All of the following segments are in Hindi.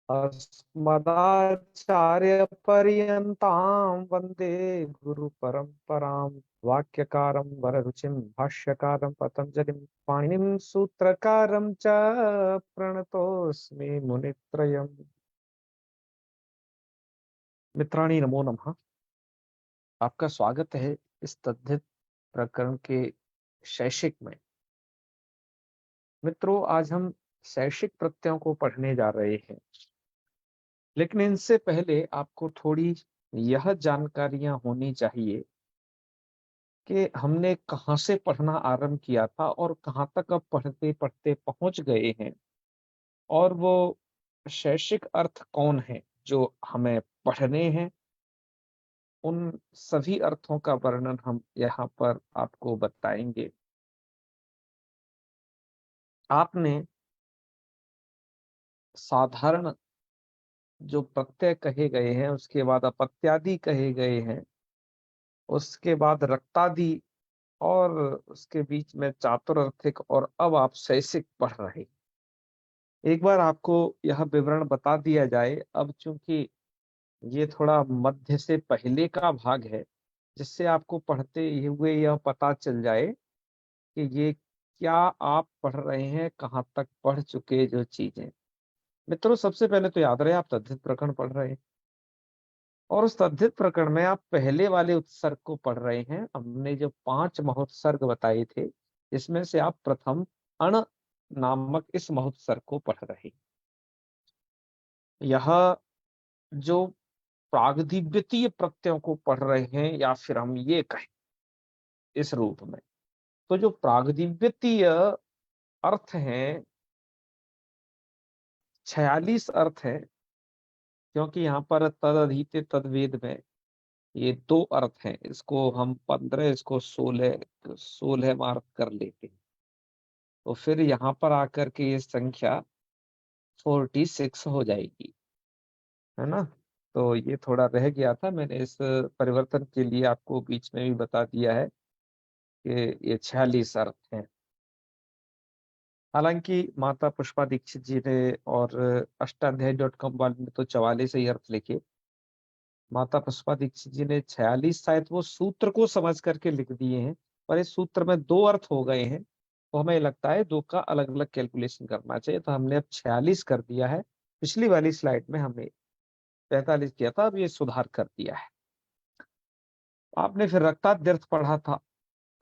अस्मदाचार्यपर्यन्तां वन्दे गुरुपरम्परां। वाक्यकारं वररुचिं भाष्यकारं पतञ्जलिं पाणिनिं सूत्रकारं च प्रणतोऽस्मि मुनित्रयम्। मित्राणि नमो नमः। आपका स्वागत है इस तद्धित प्रकरण के शैक्षिक में। मित्रों, आज हम शैक्षिक प्रत्ययों को पढ़ने जा रहे हैं, लेकिन इनसे पहले आपको थोड़ी यह जानकारियां होनी चाहिए कि हमने कहाँ से पढ़ना आरंभ किया था और कहाँ तक अब पढ़ते पढ़ते पहुंच गए हैं, और वो शैक्षिक अर्थ कौन है जो हमें पढ़ने हैं। उन सभी अर्थों का वर्णन हम यहाँ पर आपको बताएंगे। आपने साधारण जो प्रत्यय कहे गए हैं, उसके बाद अपत्यादि कहे गए हैं, उसके बाद रक्तादि, और उसके बीच में चातुर्थिक, और अब आप शैक्षिक पढ़ रहे हैं। एक बार आपको यह विवरण बता दिया जाए, अब चूंकि ये थोड़ा मध्य से पहले का भाग है, जिससे आपको पढ़ते हुए यह पता चल जाए कि ये क्या आप पढ़ रहे हैं, कहाँ तक पढ़ चुके जो चीजें। मित्रों, सबसे पहले तो याद रहे आप तद्धित प्रकरण पढ़ रहे हैं, और उस तद्धित प्रकरण में आप पहले वाले उत्सर्ग को पढ़ रहे हैं। हमने जो 5 महोत्सर्ग बताए थे, इसमें से आप प्रथम अण नामक इस महोत्सर्ग को पढ़ रहे हैं। यह जो प्रागदिव्यतीय प्रत्ययों को पढ़ रहे हैं, या फिर हम ये कहें इस रूप में, तो जो प्रागदिव्यतीय अर्थ हैं, 46 अर्थ है, क्योंकि यहाँ पर तद अधीते तद वेद में ये 2 अर्थ हैं। इसको हम 15, इसको 16 मार्क कर लेते हैं, तो फिर यहाँ पर आकर के ये संख्या 46 हो जाएगी, है ना। तो ये थोड़ा रह गया था, मैंने इस परिवर्तन के लिए आपको बीच में भी बता दिया है कि ये 46 अर्थ हैं। हालांकि माता पुष्पा दीक्षित जी ने और अष्टाध्यायी.com वाले ने तो 44 ही अर्थ लिखे। माता पुष्पा दीक्षित जी ने 46 शायद वो सूत्र को समझ करके लिख दिए हैं, पर इस सूत्र में 2 अर्थ हो गए हैं, तो हमें लगता है 2 का अलग अलग कैलकुलेशन करना चाहिए, तो हमने अब 46 कर दिया है। पिछली वाली स्लाइड में हमने 45 किया था, अब ये सुधार कर दिया है। आपने फिर रक्ताद्यर्थ पढ़ा था,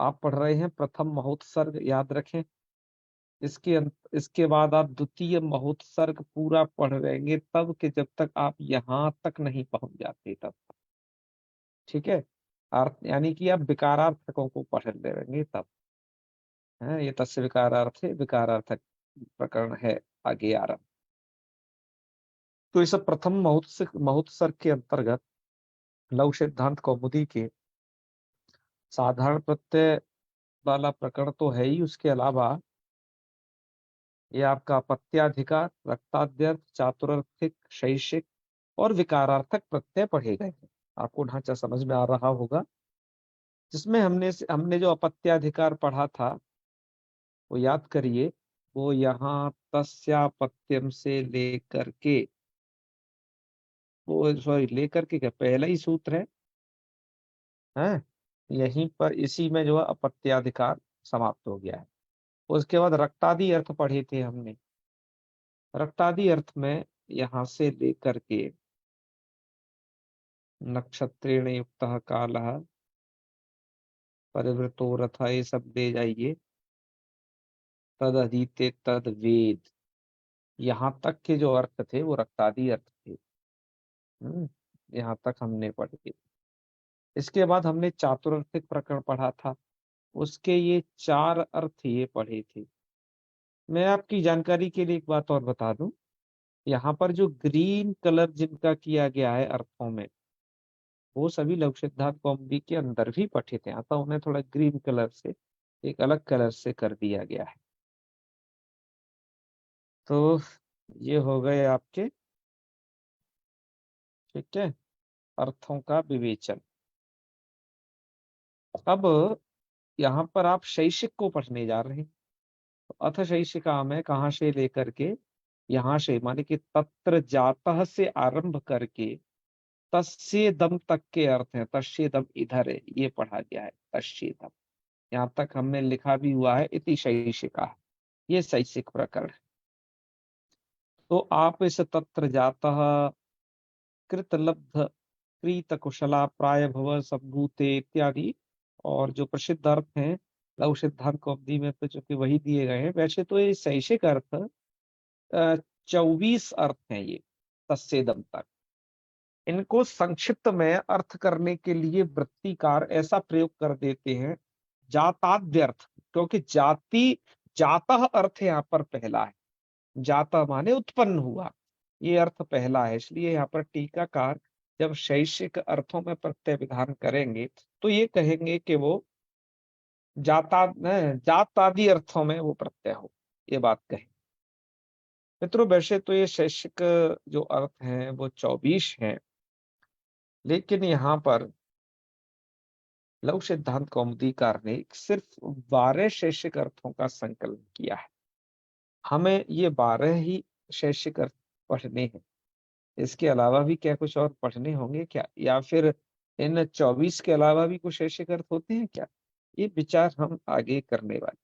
आप पढ़ रहे हैं प्रथम महोत्सर्ग, याद रखें। इसके बाद आप द्वितीय महोत्सर्ग पूरा पढ़ रहेंगे, तब कि जब तक आप यहाँ तक नहीं पहुंच जाते तब तक। ठीक है, अर्थ यानी कि आप विकारार्थकों को पढ़ रहेंगे तब है। ये तस्य विकारार्थ है, विकारार्थक प्रकरण है आगे आरंभ। तो इस प्रथम महोत्सर्ग के अंतर्गत लघु सिद्धांत कौमुदी के साधारण प्रत्यय वाला प्रकरण तो है ही, उसके अलावा ये आपका पत्याधिकार, रक्ताद्यर्थ, चातुर्थिक, शैक्षिक और विकारार्थक प्रत्यय पढ़े गए हैं। आपको ढांचा समझ में आ रहा होगा। जिसमें हमने जो अपत्याधिकार पढ़ा था, वो याद करिए, वो यहाँ तस्यापत्यम से लेकर के, वो सॉरी लेकर के क्या, पहला ही सूत्र है, यहीं पर इसी में जो है अपत्याधिकार समाप्त हो गया है। उसके बाद रक्तादि अर्थ पढ़े थे हमने। रक्तादि अर्थ में यहाँ से लेकर के नक्षत्रेण युक्त कालः, परिवृतो रथ, ये सब ले जाइए, तद अधीते तद वेद, यहाँ तक के जो अर्थ थे वो रक्तादि अर्थ थे। यहाँ तक हमने पढ़े। इसके बाद हमने चातुर्थिक प्रकरण पढ़ा था, उसके ये 4 अर्थ ये पढ़े थे। मैं आपकी जानकारी के लिए एक बात और बता दूं, यहाँ पर जो ग्रीन कलर जिनका किया गया है अर्थों में, वो सभी लघु सिद्धांत कौमुदी के अंदर भी पठित हैं, अतः उन्हें थोड़ा ग्रीन कलर से, एक अलग कलर से कर दिया गया है। तो ये हो गए आपके, ठीक है, अर्थों का विवेचन। अब यहाँ पर आप शैक्षिक को पढ़ने जा रहे हैं, तो अथ शैक्षिका में कहाँ से लेकर के यहाँ से माने कि तत्र जातः से आरंभ करके तस्येदम तक के अर्थ है। तस्येदम इधर है, ये पढ़ा गया है तस्येदम। यहाँ तक हमने लिखा भी हुआ है इति शैषिका, ये शैषिक प्रकरण है। तो आप इस तत्र जातः कृत लब्ध प्रीत कुशला प्राय भव संभूते इत्यादि और जो प्रसिद्ध अर्थ हैं लघु सिद्धांत कौमुदी में तो चूंकि वही दिए गए हैं, वैसे तो ये शैषिक अर्थ 24 अर्थ हैं ये तस्सेदम तक। इनको संक्षिप्त में अर्थ करने के लिए वृत्तिकार ऐसा प्रयोग कर देते हैं जाताद्यर्थ, क्योंकि जाति जातः अर्थ यहाँ पर पहला है। जाता माने उत्पन्न हुआ, ये अर्थ पहला है। इसलिए यहाँ पर टीकाकार जब शैक्षिक अर्थों में प्रत्यय विधान करेंगे तो ये कहेंगे कि वो जाता जातादि अर्थों में वो प्रत्यय हो, ये बात कहें। मित्रों वैसे तो ये शैक्षिक जो अर्थ हैं वो 24 हैं, लेकिन यहाँ पर लघु सिद्धांत कौमुदीकार ने सिर्फ 12 शैक्षिक अर्थों का संकलन किया है। हमें ये 12 ही शैक्षिक अर्थ पढ़ने हैं, इसके अलावा भी क्या कुछ और पढ़ने होंगे क्या, या फिर इन 24 के अलावा भी कुछ शैक्षिक अर्थ होते हैं क्या, ये विचार हम आगे करने वाले।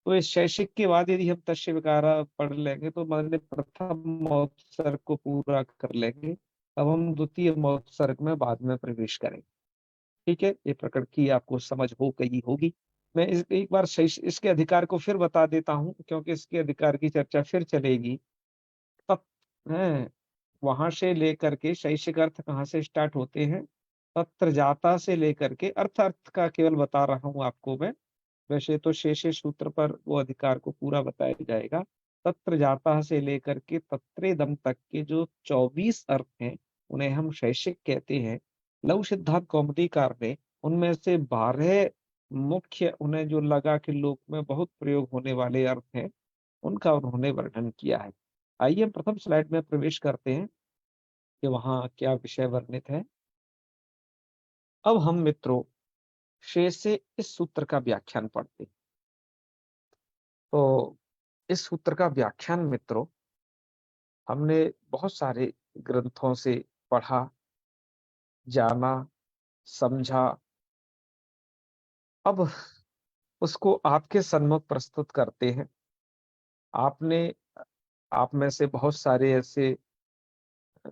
तो इस शैक्षिक के बाद यदि हम तस्य विकारा पढ़ लेंगे तो मान लीजिए प्रथम महोत्सर्ग को पूरा कर लेंगे। अब हम द्वितीय महोत्सर्ग में बाद में प्रवेश करेंगे। ठीक है, ये प्रकरण की आपको समझ हो गई होगी। मैं एक बार इसके अधिकार को फिर बता देता हूं, क्योंकि इसके अधिकार की चर्चा फिर चलेगी। तब है वहां से लेकर के शैक्षिक अर्थ कहाँ से स्टार्ट होते हैं, तत्र जाता से लेकर के अर्थ अर्थ का केवल बता रहा हूं आपको मैं। वैसे तो शेषे सूत्र पर वो अधिकार को पूरा बताया जाएगा। तत्र जाता से लेकर के तत्रेदम तक के जो 24 अर्थ हैं उन्हें हम शैक्षिक कहते हैं। लघु सिद्धांत कौमुदीकार ने उनमें से 12 मुख्य, उन्हें जो लगा कि लोक में बहुत प्रयोग होने वाले अर्थ हैं, उनका उन्होंने वर्णन किया है। आइए हम प्रथम स्लाइड में प्रवेश करते हैं कि वहां क्या विषय वर्णित है। अब हम मित्रों शेष से इस सूत्र का व्याख्यान पढ़ते हैं। तो इस सूत्र का व्याख्यान मित्रों हमने बहुत सारे ग्रंथों से पढ़ा, जाना, समझा। अब उसको आपके सम्मुख प्रस्तुत करते हैं। आपने आप में से बहुत सारे ऐसे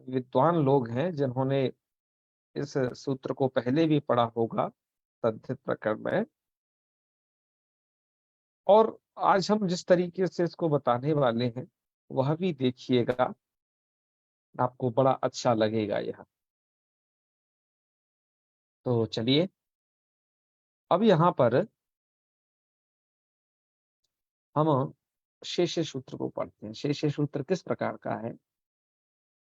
विद्वान लोग हैं जिन्होंने इस सूत्र को पहले भी पढ़ा होगा तद्धित प्रकरण में, और आज हम जिस तरीके से इसको बताने वाले हैं वह भी देखिएगा, आपको बड़ा अच्छा लगेगा यह। तो चलिए अब यहाँ पर हम शेष सूत्र को पढ़ते हैं। शेष सूत्र किस प्रकार का है,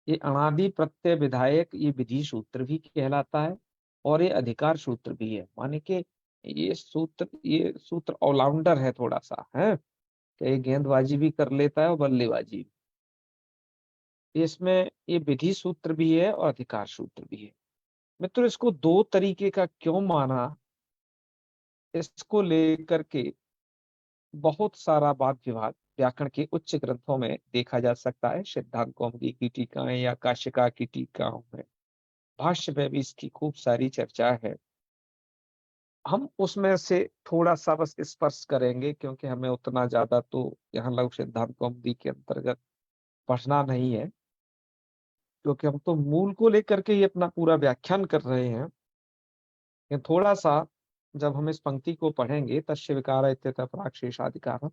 ये अनादि प्रत्यय विधायक, ये विधि सूत्र भी कहलाता है और ये अधिकार सूत्र भी है। माने कि ये सूत्र ऑलराउंडर है, थोड़ा सा है कि ये गेंदबाजी भी कर लेता है और बल्लेबाजी भी। इसमें ये विधि सूत्र भी है और अधिकार सूत्र भी है। मित्रों इसको दो तरीके का क्यों माना, इसको लेकर के बहुत सारा वाद विवाद व्याकरण के उच्च ग्रंथों में देखा जा सकता है। सिद्धांत कौमुदी की टीकाएं या काशिका की टीकाओं में, भाष्य में भी इसकी खूब सारी चर्चा है। हम उसमें से थोड़ा सा बस स्पर्श करेंगे, क्योंकि हमें उतना ज्यादा तो यहाँ लघु सिद्धांत कौमुदी के अंतर्गत पढ़ना नहीं है, क्योंकि हम तो मूल को लेकर के ही अपना पूरा व्याख्यान कर रहे हैं। लेकिन थोड़ा सा जब हम इस पंक्ति को पढ़ेंगे, तस्य विकार इत्यतः प्राक् शेषाधिकार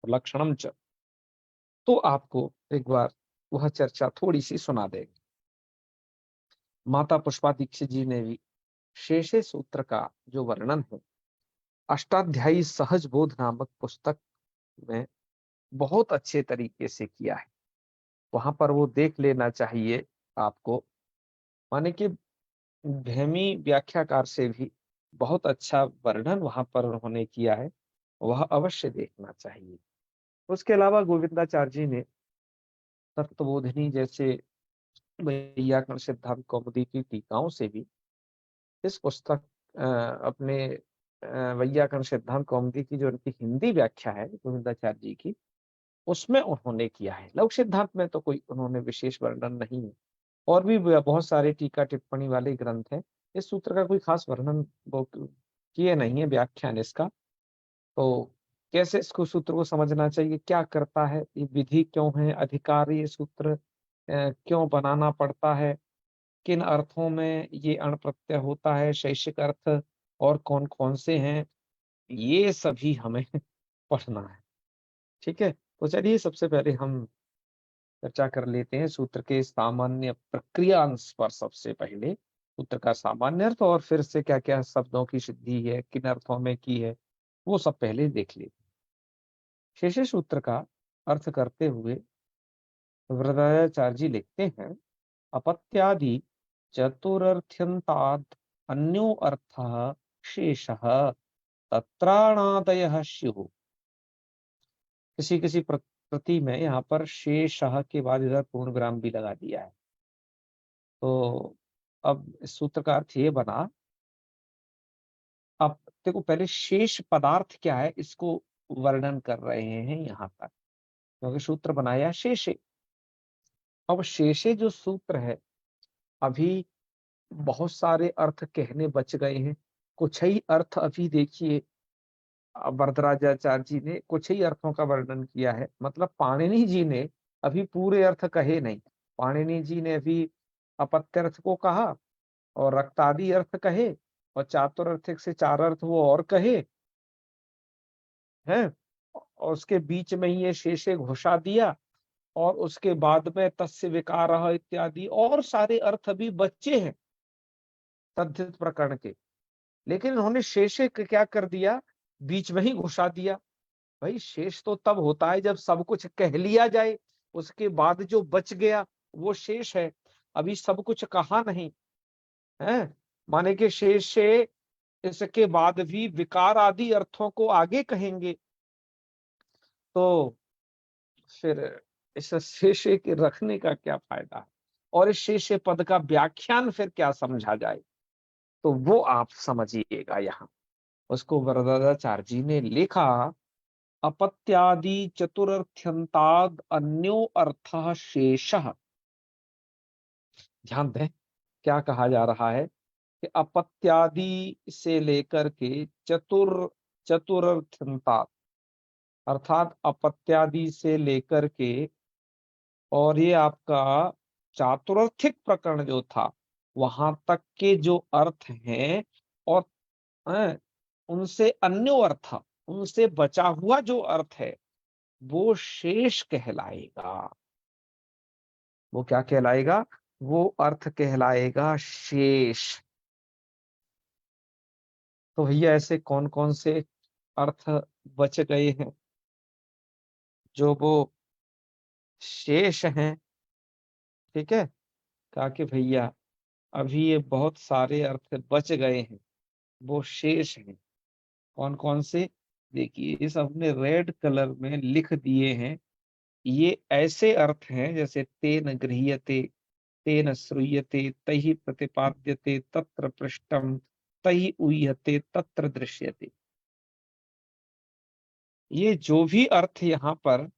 लक्षणम च, तो आपको एक बार वह चर्चा थोड़ी सी सुना देंगे। माता पुष्पा दीक्षित जी ने भी शेषे सूत्र का जो वर्णन है अष्टाध्यायी सहज बोध नामक पुस्तक में बहुत अच्छे तरीके से किया है। वहां पर वो देख लेना चाहिए आपको। माने कि धैमी व्याख्याकार से भी बहुत अच्छा वर्णन वहां पर उन्होंने किया है, वह अवश्य देखना चाहिए। उसके अलावा गोविंदाचार्य जी ने तत्वबोधिनी जैसे वैयाकरण सिद्धांत कौमुदी की टीकाओं से भी इस पुस्तक अपने वैयाकरण सिद्धांत कौमुदी की जो उनकी हिंदी व्याख्या है गोविंदाचार्य जी की, उसमें उन्होंने किया है। लौकिक सिद्धांत में तो कोई उन्होंने विशेष वर्णन नहीं है। और भी बहुत सारे टीका टिप्पणी वाले ग्रंथ हैं। इस सूत्र का कोई खास वर्णन वो किए नहीं है, व्याख्यान इसका। तो कैसे इसको सूत्र को समझना चाहिए, क्या करता है, ये विधि क्यों है, अधिकार ये सूत्र क्यों बनाना पड़ता है, किन अर्थों में ये अण प्रत्यय होता है, शैक्षिक अर्थ और कौन-कौन से हैं, ये सभी हमें पढ़ना है। ठीक है? तो चलिए सबसे पहले हम चर्चा कर लेते हैं सूत्र के सामान्य प्रक्रिया अंश पर। सबसे पहले सूत्र का सामान्य अर्थ और फिर से क्या-क्या शब्दों की सिद्धि है, किन अर्थों में की है, वो सब पहले देख लेते हैं। शेषे सूत्र का अर्थ करते हुए वरदाचार्य जी लिखते हैं, अपत्यादि चतुरर्थ्यंतात् अन्यो अर्थः शेषः तत्राणादयः स्युः। किसी प्रति में यहाँ पर शेषः के बाद इधर पूर्ण विराम भी लगा दिया है। तो अब इस सूत्र का अर्थ ये बना, अब देखो पहले शेष पदार्थ क्या है इसको वर्णन कर रहे हैं यहाँ तक, क्योंकि सूत्र बनाया शेषे। अब शेषे जो सूत्र है, अभी बहुत सारे अर्थ कहने बच गए हैं। कुछ ही अर्थ अभी देखिए, वरदराजाचार्य जी ने कुछ ही अर्थों का वर्णन किया है। मतलब पाणिनि जी ने अभी पूरे अर्थ कहे नहीं। पाणिनि जी ने अभी अपत्यर्थ को कहा और रक्तादि अर्थ कहे और चातुर्थिक से चार अर्थ वो और कहे हैं, और उसके बीच में ही ये शेषे घुसा दिया, और उसके बाद में तस्य विकारः इत्यादि और सारे अर्थ भी बच्चे हैं तद्धित प्रकरण के। लेकिन उन्होंने शेषे क्या कर दिया, बीच में ही घुसा दिया। भाई शेष तो तब होता है जब सब कुछ कह लिया जाए, उसके बाद जो बच गया वो शेष है। अभी सब कुछ कहा नहीं है, माने कि शेष से इसके बाद भी विकार आदि अर्थों को आगे कहेंगे। तो फिर इस शेषे के रखने का क्या फायदा है, और इस शेषे पद का व्याख्यान फिर क्या समझा जाए, तो वो आप समझिएगा। यहाँ उसको वरदाचार्य जी ने लिखा, अपत्यादि चतुरर्थ्यंताद अन्यो अर्थः शेषः। ध्यान दें क्या कहा जा रहा है कि अपत्यादि से लेकर के चतुरर्थ्यंताद, अर्थात अपत्यादि से लेकर के और ये आपका चातुर्थिक प्रकरण जो था वहां तक के जो अर्थ हैं, और हैं, उनसे अन्यो अर्थ, उनसे बचा हुआ जो अर्थ है वो शेष कहलाएगा। वो क्या कहलाएगा, वो अर्थ कहलाएगा शेष। तो भैया ऐसे कौन कौन से अर्थ बच गए हैं जो वो शेष हैं। ठीक है, कहा कि भैया अभी ये बहुत सारे अर्थ बच गए हैं, वो शेष हैं। कौन कौन से, देखिए इस अपने रेड कलर में लिख दिए हैं। ये ऐसे अर्थ हैं जैसे तेन गृह्यते, तेन श्रूयते, तैहि प्रतिपाद्यते, तत्र पृष्टम, तैहि ऊह्यते, तत्र दृश्यते। ये जो भी अर्थ यहाँ पर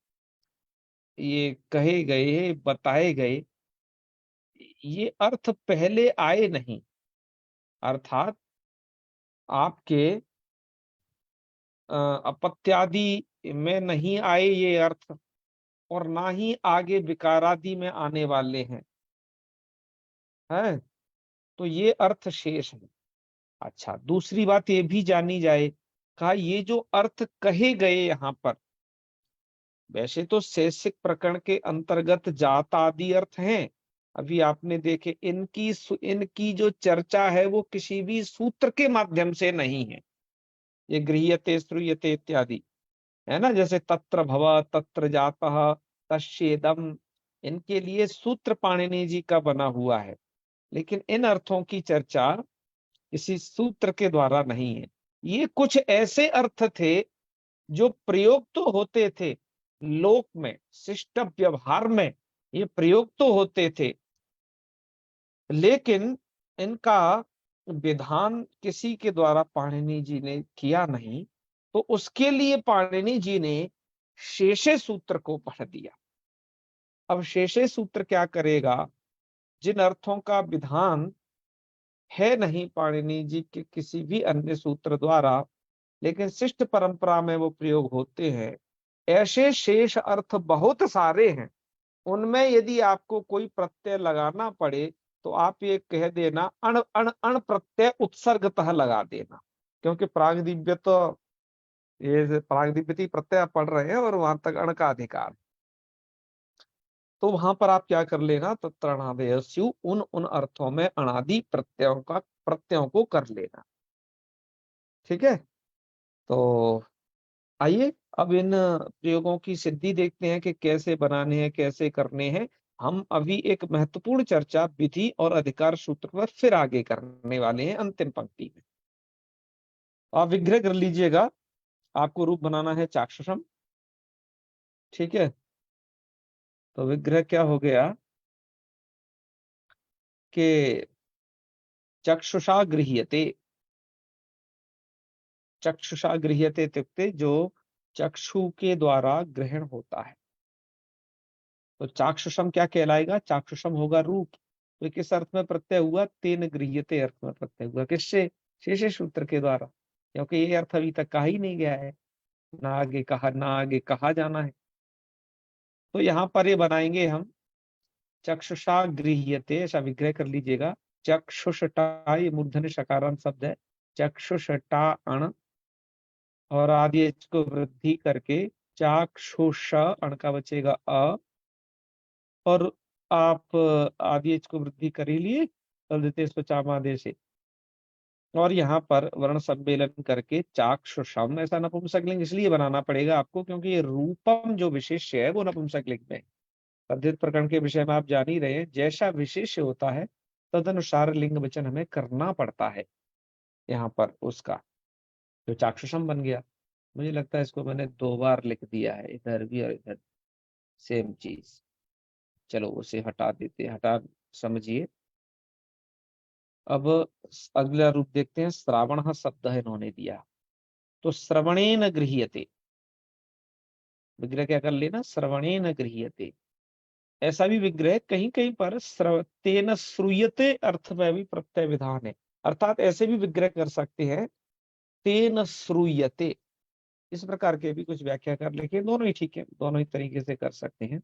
ये कहे गए, बताए गए, ये अर्थ पहले आए नहीं। अर्थात आपके अपत्यादि में नहीं आए ये अर्थ, और ना ही आगे विकारादि में आने वाले हैं। तो ये अर्थ शेष है। अच्छा, दूसरी बात ये भी जानी जाए, कहा ये जो अर्थ कहे गए यहाँ पर, वैसे तो शैक्षिक प्रकरण के अंतर्गत जात आदि अर्थ हैं। अभी आपने देखे इनकी जो चर्चा है वो किसी भी सूत्र के माध्यम से नहीं है। ये गृह्यते, श्रूयते इत्यादि है ना, जैसे तत्र भव, तत्र जातः, तस्येदम, इनके लिए सूत्र पाणिनि जी का बना हुआ है। लेकिन इन अर्थों की चर्चा किसी सूत्र के द्वारा नहीं है। ये कुछ ऐसे अर्थ थे जो प्रयोग तो होते थे लोक में, शिष्ट व्यवहार में ये प्रयोग तो होते थे, लेकिन इनका विधान किसी के द्वारा पाणिनि जी ने किया नहीं। तो उसके लिए पाणिनि जी ने शेषे सूत्र को पढ़ दिया। अब शेषे सूत्र क्या करेगा, जिन अर्थों का विधान है नहीं पाणिनि जी के किसी भी अन्य सूत्र द्वारा, लेकिन शिष्ट परंपरा में वो प्रयोग होते हैं, ऐसे शेष अर्थ बहुत सारे हैं। उनमें यदि आपको कोई प्रत्यय लगाना पड़े तो आप ये कह देना अण अण अण प्रत्यय उत्सर्गतः लगा देना, क्योंकि प्रागदिव्य तो ये प्रागदिव्यति प्रत्यय आप पढ़ रहे हैं और वहां तक अण का अधिकार, तो वहां पर आप क्या कर लेना, तत्रणादयस्यु, उन उन अर्थों में अणादि प्रत्ययों को कर लेना। ठीक है, तो आइए अब इन प्रयोगों की सिद्धि देखते हैं कि कैसे बनाने हैं, कैसे करने हैं। हम अभी एक महत्वपूर्ण चर्चा विधि और अधिकार सूत्र पर फिर आगे करने वाले हैं अंतिम पंक्ति में। आप विग्रह कर लीजिएगा, आपको रूप बनाना है चाक्षुषम। ठीक है, तो विग्रह क्या हो गया कि चक्षुषा गृह्यते, चक्षुषा गृह्यते इत्युक्ते जो चक्षु के द्वारा ग्रहण होता है। तो चाक्षुषम क्या कहलाएगा, चाक्षुषम होगा रूप। तो किस अर्थ में प्रत्यय हुआ, तेन गृह्यते अर्थ में प्रत्यय हुआ, किससे, शेषे सूत्र के द्वारा, क्योंकि ये अर्थ अभी तक कहा ही नहीं गया है, ना आगे कहा ना आगे कहा जाना है। तो यहाँ पर ये बनाएंगे हम चक्षुषा गृह्यते, ऐसा विग्रह कर लीजिएगा। चक्षुषटा, ये मूर्धन्य शकारांत शब्द है, चक्षुषटा अण, और आदि को वृद्धि करके चाक्षुष, अण का बचेगा अ, और आप आदि को वृद्धि कर ही लिए, तल देते चामादेश से, और यहाँ पर वर्ण सम्मेलन करके चाक्षुषम, ऐसा नपुंसक लिंग इसलिए बनाना पड़ेगा आपको क्योंकि ये रूपम जो विशेष्य है वो नपुंसक लिंग में है। तद्धित प्रकरण के विषय में आप जान ही रहे हैं, जैसा विशेष्य होता है तदनुसार लिंग वचन हमें करना पड़ता है। यहाँ पर उसका जो चाक्षुषम बन गया, मुझे लगता है इसको मैंने 2 बार लिख दिया है, इधर भी और इधर सेम चीज। चलो उसे हटा देते, हटा, समझिए। अब अगला रूप देखते हैं, श्रावण शब्द है इन्होंने दिया, तो श्रवणेन गृह्यते, विग्रह क्या कर लेना, श्रवणेन गृह्यते। ऐसा भी विग्रह कहीं कहीं पर तेन श्रूयते अर्थ में भी प्रत्यय विधान है, अर्थात ऐसे भी विग्रह कर सकते हैं, तेन श्रूयते, इस प्रकार के भी कुछ व्याख्या कर लिखे, दोनों ही ठीक है, दोनों ही तरीके से कर सकते हैं।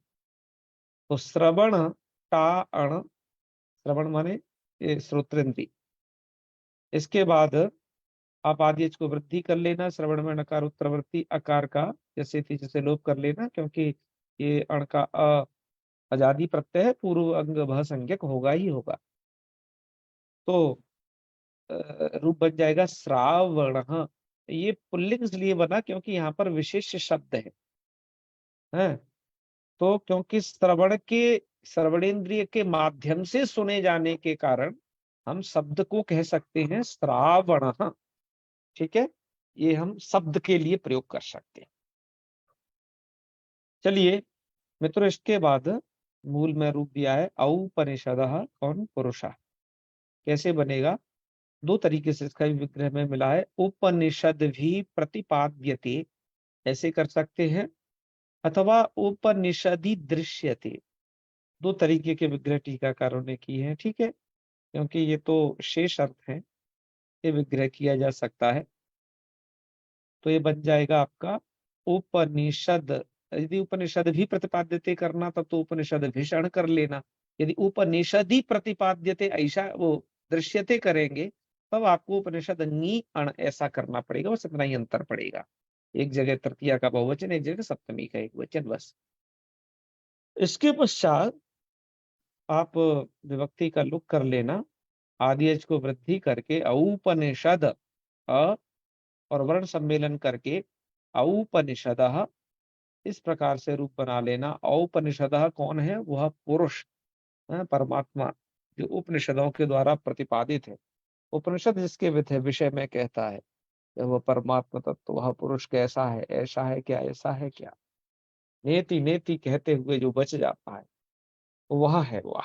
तो श्रवण टा अण, श्रवण माने श्रोत्रेंद्री, इसके बाद आप आदि को वृद्धि कर लेना, श्रवण में नकार उत्तरवर्ती अकार का जैसे थी जैसे लोप कर लेना, क्योंकि ये अण का अजादि प्रत्यय है, पूर्व अंग भः संज्ञक होगा ही होगा। तो रूप बन जाएगा श्रावण। ये पुल्लिंग इसलिए बना क्योंकि यहाँ पर विशेष शब्द है। तो क्योंकि श्रवणेन्द्रिय के माध्यम से सुने जाने के कारण हम शब्द को कह सकते हैं श्रावण। ठीक है, ये हम शब्द के लिए प्रयोग कर सकते हैं। चलिए मित्रों, इसके बाद मूल में रूप दिया है औपनिषदः, कौन, पुरुषा। कैसे बनेगा, 2 तरीके से इसका विग्रह में मिला है, उपनिषद भी प्रतिपाद्यते, ऐसे कर सकते हैं, अथवा उपनिषदि दृश्यते। 2 तरीके के विग्रह टीकाकारों ने किए हैं। ठीक है, क्योंकि ये तो शेष अर्थ है, ये विग्रह किया जा सकता है। तो ये बन जाएगा आपका उपनिषद, यदि उपनिषद भी प्रतिपाद्यते करना तब तो उपनिषद भीषण कर लेना, यदि उपनिषदि प्रतिपाद्यते ऐसा वो दृश्यते करेंगे तब आपको उपनिषद नी अण ऐसा करना पड़ेगा, बस इतना ही अंतर पड़ेगा, एक जगह तृतीया का बहुवचन, एक जगह सप्तमी का एक वचन, बस। इसके पश्चात आप विभक्ति का लुक कर लेना, आदि को वृद्धि करके औपनिषद अ, और वर्ण सम्मेलन करके औपनिषदः, इस प्रकार से रूप बना लेना। औपनिषदः कौन है, वह पुरुष है, परमात्मा, जो उपनिषदों के द्वारा प्रतिपादित है। उपनिषद जिसके विषय में कहता है कि वह परमात्मा तत्व, वह पुरुष कैसा है, ऐसा है क्या, ऐसा है क्या, नेति नेति कहते हुए जो बच जाता है वह है वह।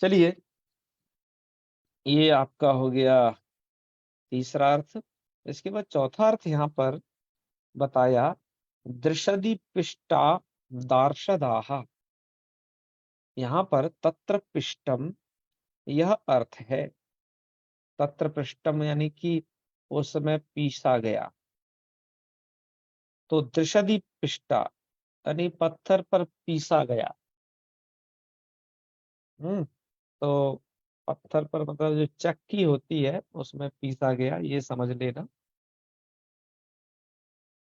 चलिए, ये आपका हो गया तीसरा अर्थ। इसके बाद चौथा अर्थ यहाँ पर बताया दृषदि पिष्टा दार्शदाहा। यहाँ पर तत्र पिष्टम यह अर्थ है, तत्र पिष्टम यानी कि उस समय पीसा गया। तो दृषदि पिष्टा यानी पत्थर पर पीसा गया। तो पत्थर पर मतलब जो चक्की होती है उसमें पीसा गया, ये समझ लेना।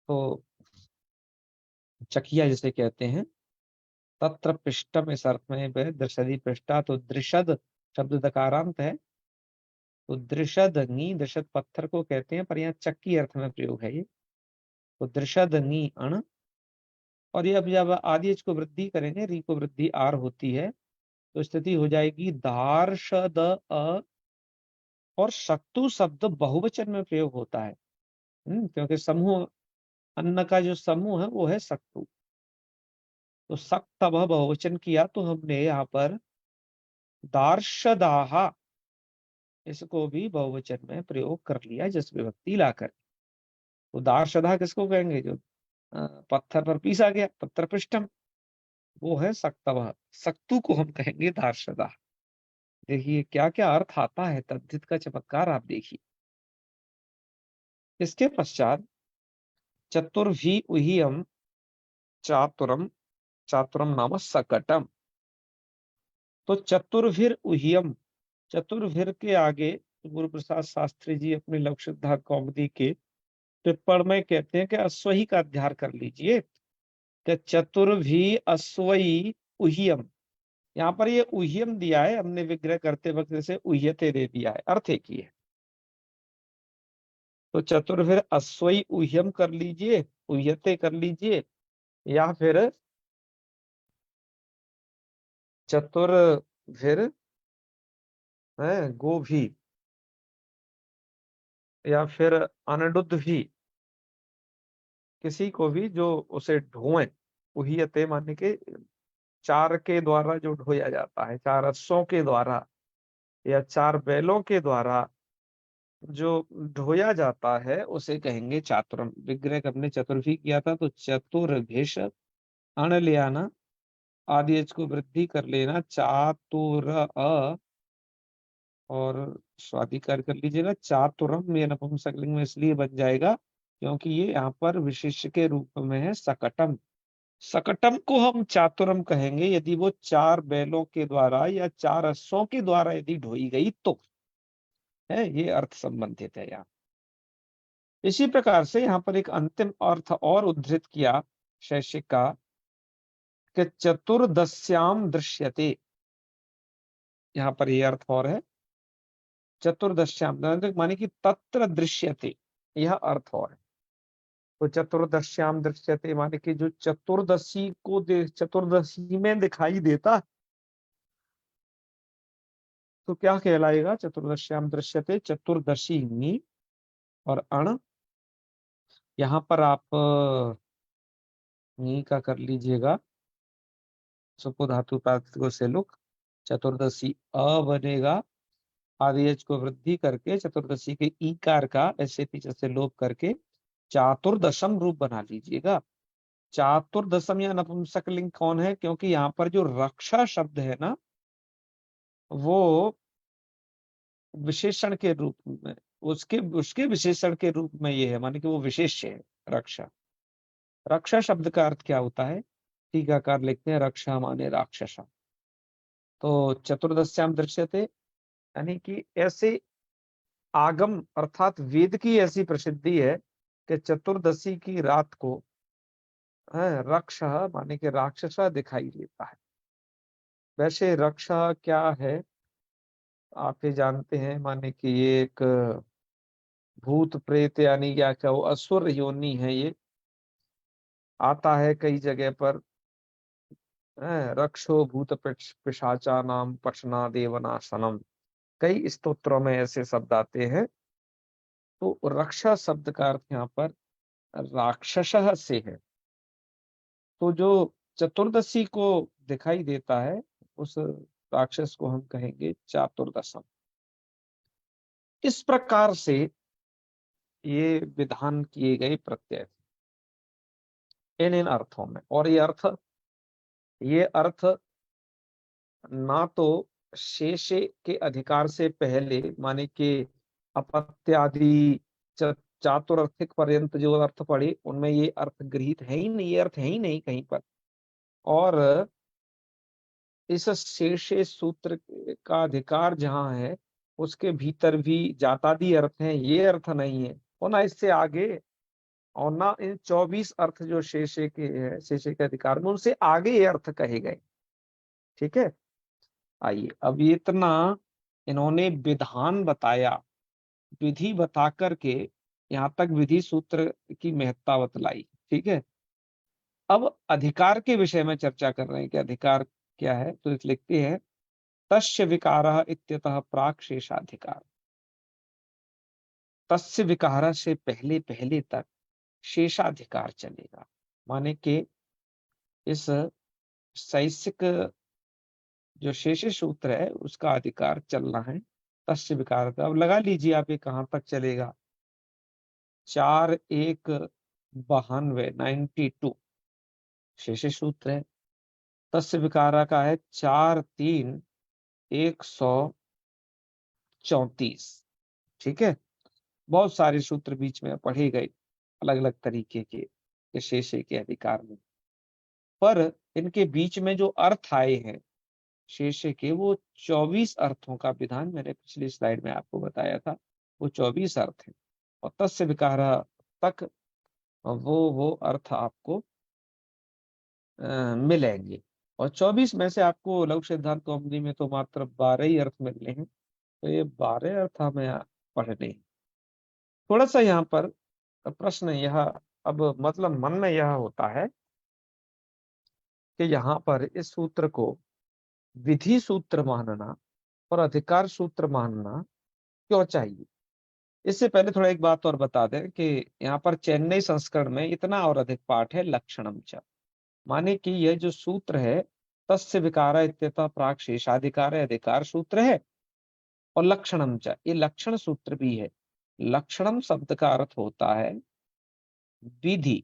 तो चकिया जिसे कहते हैं। तत्र पिष्टम इस अर्थ में दृषदि पिष्टा, तो दृषद शब्द दकारांत है, तो दृषद नी, दृषद पत्थर को कहते हैं पर यहाँ चक्की अर्थ में प्रयोग है ये। तो दृषद नी अण, और ये अब जब आदेश को वृद्धि करेंगे, री को वृद्धि आर होती है, तो स्थिति हो जाएगी दार्शद अ, और शक्तु शब्द बहुवचन में प्रयोग होता है। क्योंकि समूह, अन्न का जो समूह है वो है शक्तु। तो सक्त बहुवचन किया तो हमने यहाँ पर दार्शदाहा इसको भी बहुवचन में प्रयोग कर लिया जस विभक्ति लाकर। तो दार्शदा किसको कहेंगे, जो पत्थर पर पीसा गया, पत्थर पृष्ठम, वो है सक्तवह। सक्तु को हम कहेंगे दार्शदा। देखिए क्या क्या अर्थ आता है, तद्धित का चमत्कार आप देखिए। इसके पश्चात चतुर्भी उहियम चातुरम, चातुरम नाम सकटम। तो चतुर्भिर उहियम, चतुर्भिर के आगे गुरु प्रसाद शास्त्री जी अपनी लघु सिद्धांत कौमुदी के टिप्पण में कहते हैं कि अश्वही का अध्याय कर लीजिए, कि चतुर्भी अश्वई उहियम। यहाँ पर ये उहियम दिया है, हमने विग्रह करते वक्त जैसे उह्यते दे दिया है, अर्थ एक ही है। तो चतुर्भिर अश्वई उह्यम कर लीजिए, उह्यते कर लीजिए, या फिर चतुर्भिर है गोभी, या फिर अनडुद्ध भी, किसी को भी जो उसे ढोए। उहियते माने के चार के द्वारा जो ढोया जाता है, चार अश्वों के द्वारा या चार बैलों के द्वारा जो ढोया जाता है उसे कहेंगे चातुरम। विग्रह हमने चतुर्भी किया था, तो चतुर्भिष अण ले आना, आदि को वृद्धि कर लेना, चातुर अ, और स्वाधिकार कर लीजिएगा। चातुरम में नपुंसकलिंग में इसलिए बन जाएगा क्योंकि ये यहाँ पर विशेष्य के रूप में है सकटम। सकटम को हम चातुरम कहेंगे यदि वो चार बैलों के द्वारा या चार अश्वों के द्वारा यदि ढोई गई तो, है ये अर्थ संबंधित है यहाँ। इसी प्रकार से यहाँ पर एक अंतिम अर्थ और उद्धृत किया शैक्षिक का, कि चतुर्दश्याम दृश्यते। यहाँ पर ये अर्थ और है, चतुर्दश्याम माने कि तत्र दृश्यते, यह अर्थ और है। तो चतुर्दश्याम दृश्यते माने कि जो चतुर्दशी को चतुर्दशी में दिखाई देता, तो क्या कहलाएगा, चतुर्दश्याम दृश्यते चतुर्दशी नी, और अण यहाँ पर आप नी का कर लीजिएगा, सुपो धातु प्रातिपदिक से लुक, चतुर्दशी अ बनेगा, आदेश को वृद्धि करके चतुर्दशी के ईकार का ऐसे पीछे से लोप करके चातुर्दशम रूप बना लीजिएगा। चातुर्दशम या नपुंसकलिंग कौन है, क्योंकि यहाँ पर जो रक्षा शब्द है ना, वो विशेषण के रूप में, उसके उसके विशेषण के रूप में ये है, माने कि वो विशेष्य है रक्षा। रक्षा शब्द का अर्थ क्या होता है, टीकाकार लिखते हैं रक्षा माने राक्षसा। तो चतुर्दश्याम दृश्यते यानी कि ऐसे आगम अर्थात वेद की ऐसी प्रसिद्धि है कि चतुर्दशी की रात को रक्ष माने कि राक्षसा दिखाई देता है। वैसे रक्षा क्या है आप ये जानते हैं, माने कि ये एक भूत प्रेत यानी क्या क्या वो असुर योनि है, ये आता है कई जगह पर। रक्षो भूत पिशाचा नाम पशना देवनाशनम, कई स्तोत्रों में ऐसे शब्द आते हैं। तो रक्षा शब्द का अर्थ यहाँ पर राक्षस से है। तो जो चतुर्दशी को दिखाई देता है उस राक्षस को हम कहेंगे चातुर्दशम। इस प्रकार से ये विधान किए गए प्रत्यय। इन इन अर्थों में। और ये अर्थ ना तो शेषे के अधिकार से पहले, माने कि अपत्यादि चातुर्थिक पर्यंत जो अर्थ पढ़े उनमें ये अर्थ गृहीत है ही नहीं, ये अर्थ है ही नहीं कहीं पर। और इस शेषे सूत्र का अधिकार जहां है उसके भीतर भी जातादि अर्थ हैं, ये अर्थ नहीं है, और ना इससे आगे, और ना इन 24 अर्थ जो शेषे के है, शेषे के अधिकार में, उनसे आगे ये अर्थ कहे गए। ठीक है, आइए अब ये इतना इन्होंने विधान बताया, विधि बता करके यहाँ तक विधि सूत्र की महत्ता बतलाई। ठीक है, अब अधिकार के विषय में चर्चा कर रहे हैं कि अधिकार क्या है। तो इस लिखते हैं तस्य विकारः इत्यतः प्राक शेषाधिकार। तस्य विकार से पहले पहले तक शेषाधिकार चलेगा, माने कि इस शैषिक जो शेष सूत्र है उसका अधिकार चलना है। तस्य विकार, अब लगा लीजिए आप ये कहां तक चलेगा। 4 1 92 92 शेष सूत्र है। तस्य विकारा का है 4 3 134। ठीक है, बहुत सारे सूत्र बीच में पढ़े गए अलग अलग तरीके के शेषे के अधिकार में, पर इनके बीच में जो अर्थ आए हैं शेषे के, वो 24 अर्थों का विधान मैंने पिछली स्लाइड में आपको बताया था, वो 24 अर्थ है। और तस्य विकार तक वो अर्थ आपको मिलेंगे। और 24 में से आपको लघु सिद्धांत कौमुदी में तो मात्र 12 ही अर्थ मिलने हैं, तो ये 12 अर्थ हमें पढ़ने हैं। थोड़ा सा यहाँ पर प्रश्न यह, अब मतलब मन में यह होता है कि यहाँ पर इस सूत्र को विधि सूत्र मानना और अधिकार सूत्र मानना क्यों चाहिए। इससे पहले थोड़ा एक बात और बता दें कि यहाँ पर चेन्नई संस्करण में इतना और अधिक पाठ है लक्षणम च, माने कि यह जो सूत्र है तस्य विकार इत्यतः प्राक शेषाधिकार है, अधिकार सूत्र है। और लक्षणम च, ये लक्षण सूत्र भी है। लक्षणम शब्द का अर्थ होता है विधि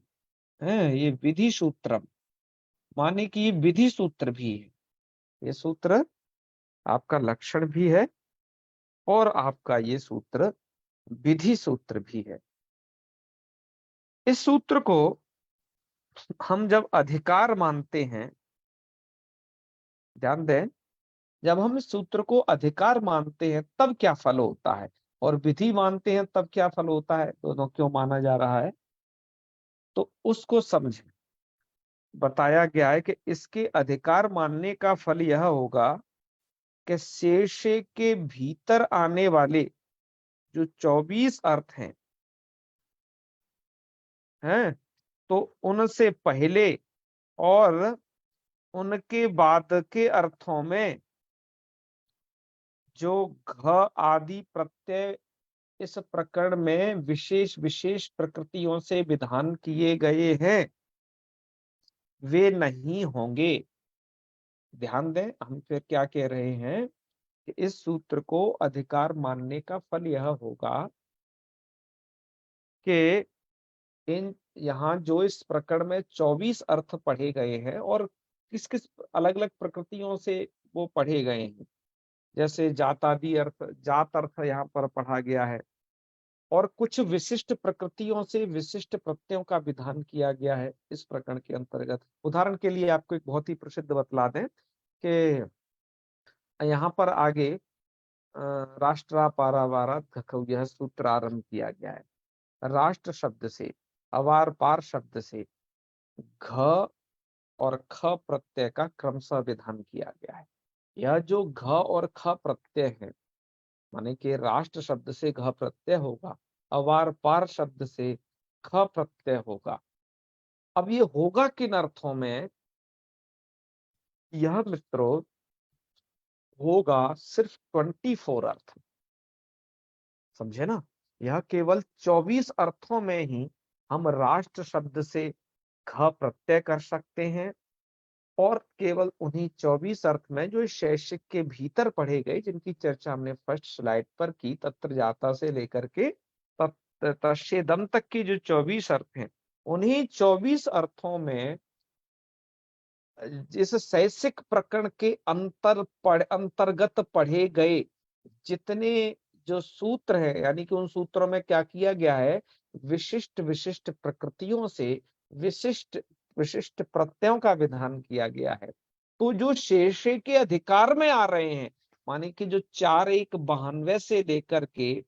है, ये विधि सूत्रम, माने कि ये विधि सूत्र भी है। ये सूत्र आपका लक्षण भी है और आपका ये सूत्र विधि सूत्र भी है। इस सूत्र को हम जब अधिकार मानते हैं, ध्यान दें, जब हम इस सूत्र को अधिकार मानते हैं तब क्या फल होता है, और विधि मानते हैं तब क्या फल होता है, दोनों क्यों माना जा रहा है, तो उसको समझें। बताया गया है कि इसके अधिकार मानने का फल यह होगा कि शेषे के भीतर आने वाले जो 24 अर्थ हैं, तो उनसे पहले और उनके बाद के अर्थों में जो घ आदि प्रत्यय इस प्रकरण में विशेष विशेष प्रकृतियों से विधान किए गए हैं, वे नहीं होंगे। ध्यान दें, हम फिर क्या कह रहे हैं कि इस सूत्र को अधिकार मानने का फल यह होगा कि इन यहाँ जो इस प्रकरण में 24 अर्थ पढ़े गए हैं और किस किस अलग अलग प्रकृतियों से वो पढ़े गए हैं, जैसे जातादि अर्थ, जात अर्थ यहाँ पर पढ़ा गया है, और कुछ विशिष्ट प्रकृतियों से विशिष्ट प्रत्ययों का विधान किया गया है इस प्रकरण के अंतर्गत। उदाहरण के लिए आपको एक बहुत ही प्रसिद्ध बतला दें कि यहाँ पर आगे राष्ट्रा पारावारा घखौ यह सूत्र आरंभ किया गया है। राष्ट्र शब्द से, अवार पार शब्द से घ और ख प्रत्यय का क्रमशः विधान किया गया है। यह जो घ और ख प्रत्यय है, माने कि राष्ट्र शब्द से घ प्रत्यय होगा, अवार पार शब्द से ख प्रत्यय होगा। अब ये होगा किन अर्थों में, यह मित्रों होगा सिर्फ 24 अर्थ, समझे ना। यह केवल 24 अर्थों में ही हम राष्ट्र शब्द से घ प्रत्यय कर सकते हैं, और केवल उन्हीं 24 अर्थ में जो इस शैक्षिक के भीतर पढ़े गए, जिनकी चर्चा हमने फर्स्ट स्लाइड पर की, तत्र जाता से लेकर के तस्येदम तक की जो 24 अर्थ हैं, उन्हीं 24 अर्थों में इस शैक्षिक प्रकरण के अंतर्गत पढ़े गए जितने जो सूत्र है, यानी कि उन सूत्रों में क्या किया गया है, विशिष्ट विशिष्ट प्रकृतियों से विशिष्ट विशिष्ट प्रत्ययों का विधान किया गया है। तो जो शेषे के अधिकार में आ रहे हैं, माने कि जो 4 1 92 से लेकर के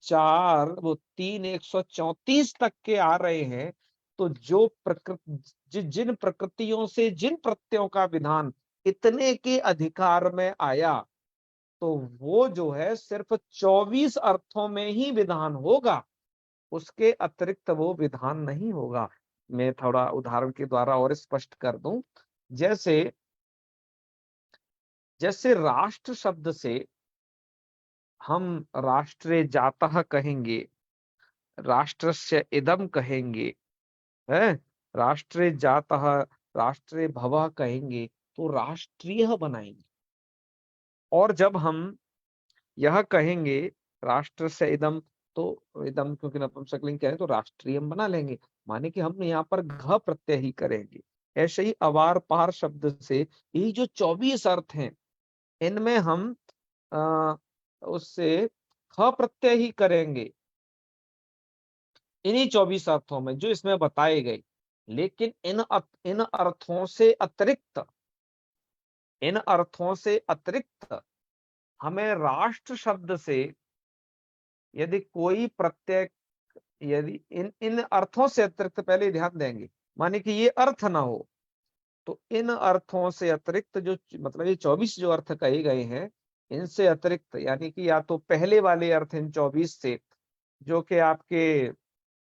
4 वो 3 134 तक के आ रहे हैं, तो जो प्रकृति जिन प्रकृतियों से जिन प्रत्ययों का विधान इतने के अधिकार में आया, तो वो जो है सिर्फ 24 अर्थों में ही विधान होगा, उसके अतिरिक्त वो विधान नहीं होगा। मैं थोड़ा उदाहरण के द्वारा और स्पष्ट कर दूं। जैसे जैसे राष्ट्र शब्द से हम राष्ट्रे जातः कहेंगे, राष्ट्रस्य इदम कहेंगे, है, राष्ट्रे जातः, राष्ट्रे भवः कहेंगे, तो राष्ट्रीय बनाएंगे। और जब हम यह कहेंगे राष्ट्र से इदम, तो इदम क्योंकि नपुंसकलिंग कह रहे हैं तो राष्ट्रीयम बना लेंगे, माने कि हम यहाँ पर घ प्रत्यय ही करेंगे। ऐसे ही अवार पार शब्द से ये जो 24 अर्थ हैं, इनमें हम आ, उससे ख प्रत्यय ही करेंगे, इन्हीं 24 अर्थों में जो इसमें बताए गए। लेकिन इन अर्थों से अतिरिक्त, इन अर्थों से अतिरिक्त हमें राष्ट्र शब्द से यदि कोई प्रत्यय, यदि इन इन अर्थों से अतिरिक्त, पहले ध्यान देंगे, माने कि ये अर्थ ना हो, तो इन अर्थों से अतिरिक्त जो मतलब ये 24 जो अर्थ कहे गए हैं, इनसे अतिरिक्त, यानी कि या तो पहले वाले अर्थ इन 24 से जो कि आपके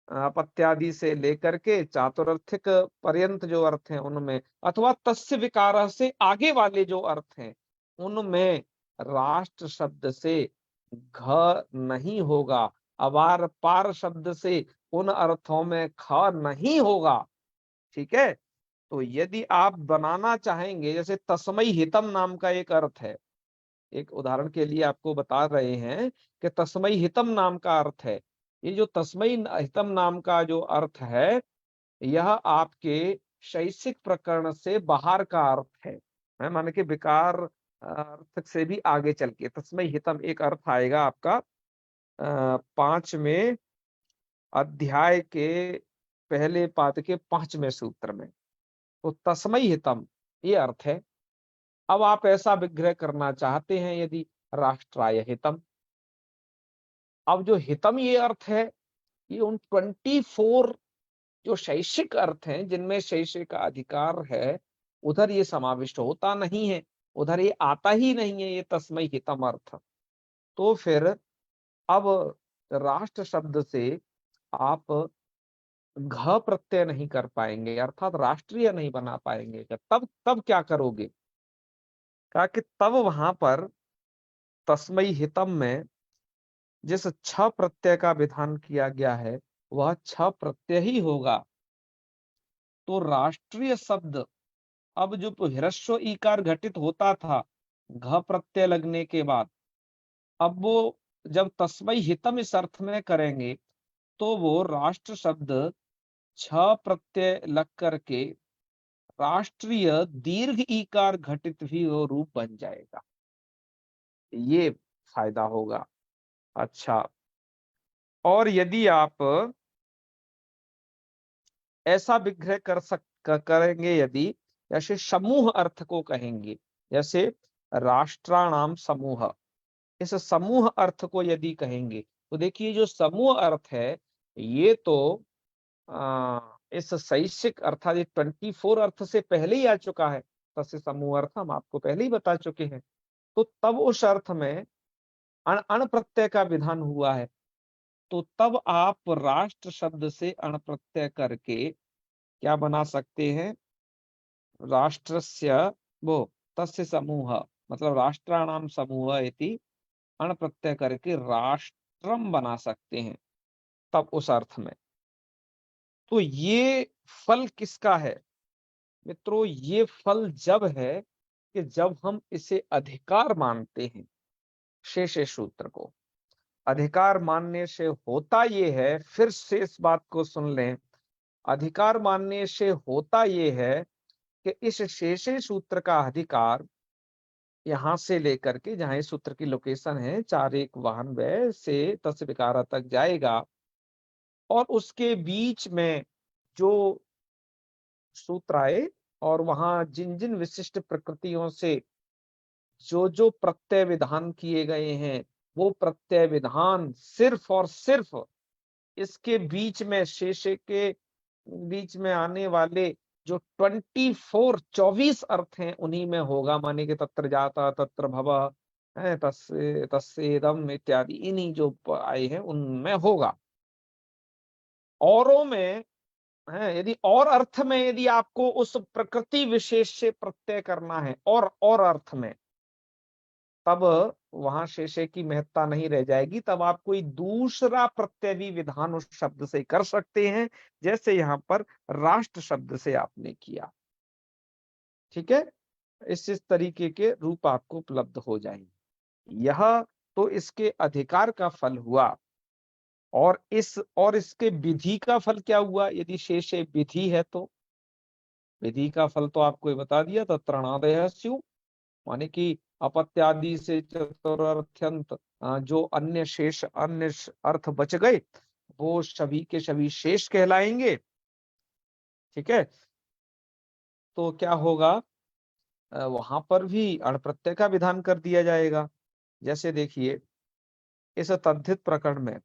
अपत्यादि से लेकर के चातुर्थिक पर्यंत जो अर्थ हैं उनमें, अथवा तस्य विकार से आगे वाले जो अर्थ हैं उनमें राष्ट्र शब्द से घ नहीं होगा, अवार पार शब्द से उन अर्थों में ख नहीं होगा। ठीक है, तो यदि आप बनाना चाहेंगे, जैसे तस्मै हितम नाम का एक अर्थ है, एक उदाहरण के लिए आपको बता रहे हैं कि तस्मै हितम नाम का अर्थ है। ये जो तस्मै हितम नाम का जो अर्थ है, यह आपके शैक्षिक प्रकरण से बाहर का अर्थ है। मैं माने कि विकार अर्थ से भी आगे चल के तस्मै हितम एक अर्थ आएगा आपका 5वें अध्याय के पहले पाद के 5वें सूत्र में। तो तस्मै हितम ये अर्थ है। अब आप ऐसा विग्रह करना चाहते हैं यदि, राष्ट्राय हितम। अब जो हितम ये अर्थ है, ये उन 24 जो शैक्षिक अर्थ हैं जिनमें शैक्षिक का अधिकार है, उधर ये समाविष्ट होता नहीं है, उधर ये आता ही नहीं है, ये तस्मै हितम अर्थ। तो फिर अब राष्ट्र शब्द से आप घ प्रत्यय नहीं कर पाएंगे, अर्थात राष्ट्रीय नहीं बना पाएंगे। तब क्या करोगे, कहा कि तब वहां पर तस्मै हितम में जिस छ प्रत्यय का विधान किया गया है, वह छ प्रत्यय ही होगा। तो राष्ट्रीय शब्द, अब जो ह्रस्व ईकार घटित होता था घ प्रत्यय लगने के बाद, अब वो जब तस्मै हितम इस अर्थ में करेंगे, तो वो राष्ट्र शब्द छ प्रत्यय लग करके राष्ट्रीय दीर्घ ईकार घटित भी वो रूप बन जाएगा। ये फायदा होगा। अच्छा, और यदि आप ऐसा विग्रह करेंगे यदि, जैसे समूह अर्थ को कहेंगे, जैसे राष्ट्राणाम समूह, इस समूह अर्थ को यदि कहेंगे, तो देखिए जो समूह अर्थ है, ये तो इस शैक्षिक अर्थात ये 24 अर्थ से पहले ही आ चुका है। तस्य समूह अर्थ हम आपको पहले ही बता चुके हैं। तो तब उस अर्थ में अण प्रत्यय का विधान हुआ है, तो तब आप राष्ट्र शब्द से अण प्रत्यय करके क्या बना सकते हैं, राष्ट्रस्य वो तस्य समूह, मतलब राष्ट्राणाम समूह इति अण प्रत्यय करके राष्ट्रम बना सकते हैं तब उस अर्थ में। तो ये फल किसका है मित्रों, ये फल जब है कि जब हम इसे अधिकार मानते हैं। शेष सूत्र को अधिकार मानने से होता ये है, फिर से इस बात को सुन लें, अधिकार मानने से होता ये है कि इस शेषे सूत्र का अधिकार यहाँ से लेकर के जहाँ इस सूत्र की लोकेशन है 4 वाहन व्यय से तस् विकारा तक जाएगा, और उसके बीच में जो सूत्र आए और वहां जिन जिन विशिष्ट प्रकृतियों से जो प्रत्यय विधान किए गए हैं, वो प्रत्यय विधान सिर्फ और सिर्फ इसके बीच में शेषे के बीच में आने वाले जो 24 अर्थ हैं उन्हीं में होगा। माने कि तत्र जाता तत्र भव है, तस्य तस्येदम इत्यादि इन्हीं जो आए हैं उनमें होगा। औरों में है, यदि और अर्थ में यदि आपको उस प्रकृति विशेष से प्रत्यय करना है और अर्थ में, तब वहां शेषे की महत्ता नहीं रह जाएगी, तब आप कोई दूसरा प्रत्यय भी विधान उस शब्द से कर सकते हैं, जैसे यहाँ पर राष्ट्र शब्द से आपने किया। ठीक है, इस तरीके के रूप आपको उपलब्ध हो जाएंगे। यह तो इसके अधिकार का फल हुआ, और इसके विधि का फल क्या हुआ? यदि शेषे विधि है तो विधि का फल तो आपको ये बता दिया, तत्रणादयः स्युः, माने कि अपत्यादि से चतुर्थ्यंत जो अन्य शेष अन्य अर्थ बच गए वो सभी के सभी शेष कहलाएंगे। ठीक है, तो क्या होगा, वहां पर भी अण प्रत्यय का विधान कर दिया जाएगा। जैसे देखिए, इस तद्धित प्रकरण में